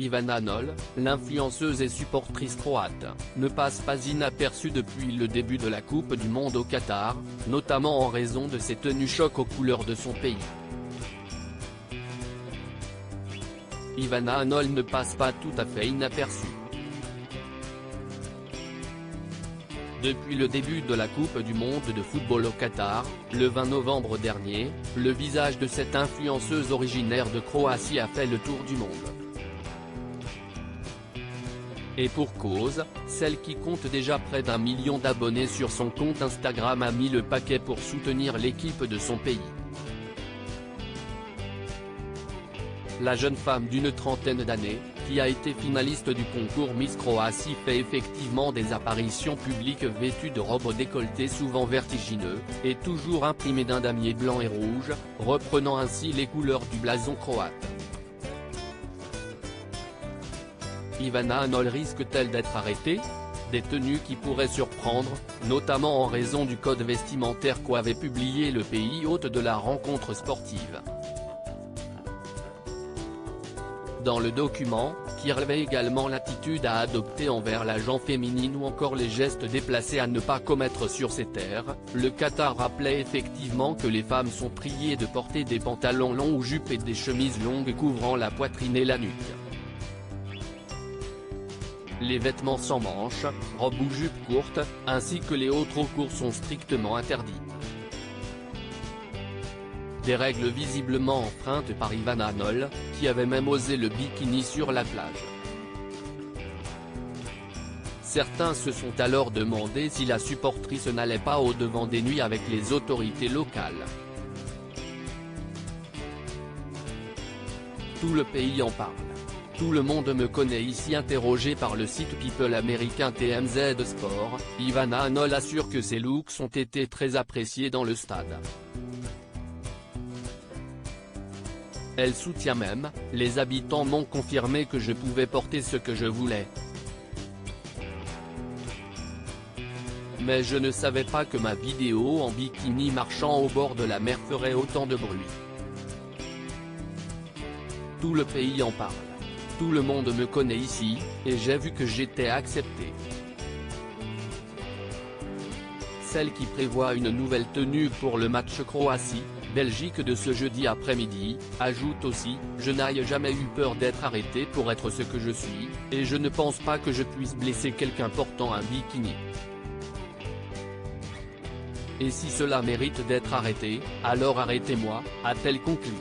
Ivana Nol, l'influenceuse et supportrice croate, ne passe pas inaperçue depuis le début de la Coupe du Monde au Qatar, notamment en raison de ses tenues choc aux couleurs de son pays. Ivana Nol ne passe pas tout à fait inaperçue. Depuis le début de la Coupe du Monde de football au Qatar, le 20 novembre dernier, le visage de cette influenceuse originaire de Croatie a fait le tour du monde. Et pour cause, celle qui compte déjà près d'1 million d'abonnés sur son compte Instagram a mis le paquet pour soutenir l'équipe de son pays. La jeune femme d'une trentaine d'années, qui a été finaliste du concours Miss Croatie fait effectivement des apparitions publiques vêtue de robes décolletées souvent vertigineux, et toujours imprimées d'un damier blanc et rouge, reprenant ainsi les couleurs du blason croate. Ivana Nol risque-t-elle d'être arrêtée? Des tenues qui pourraient surprendre, notamment en raison du code vestimentaire qu'avait publié le pays hôte de la rencontre sportive. Dans le document, qui relevait également l'attitude à adopter envers l'agent féminine ou encore les gestes déplacés à ne pas commettre sur ces terres, le Qatar rappelait effectivement que les femmes sont priées de porter des pantalons longs ou jupes et des chemises longues couvrant la poitrine et la nuque. Les vêtements sans manches, robes ou jupes courtes, ainsi que les hauts trop courts sont strictement interdits. Des règles visiblement enfreintes par Ivana Nol, qui avait même osé le bikini sur la plage. Certains se sont alors demandé si la supportrice n'allait pas au-devant des nuits avec les autorités locales. Tout le pays en parle. Tout le monde me connaît ici. Interrogé par le site People américain TMZ Sport, Ivana Nol assure que ses looks ont été très appréciés dans le stade. Elle soutient même, les habitants m'ont confirmé que je pouvais porter ce que je voulais. Mais je ne savais pas que ma vidéo en bikini marchant au bord de la mer ferait autant de bruit. Tout le pays en parle. Tout le monde me connaît ici, et j'ai vu que j'étais accepté. Celle qui prévoit une nouvelle tenue pour le match Croatie-Belgique de ce jeudi après-midi, ajoute aussi « Je n'ai jamais eu peur d'être arrêté pour être ce que je suis, et je ne pense pas que je puisse blesser quelqu'un portant un bikini. Et si cela mérite d'être arrêté, alors arrêtez-moi », a-t-elle conclu.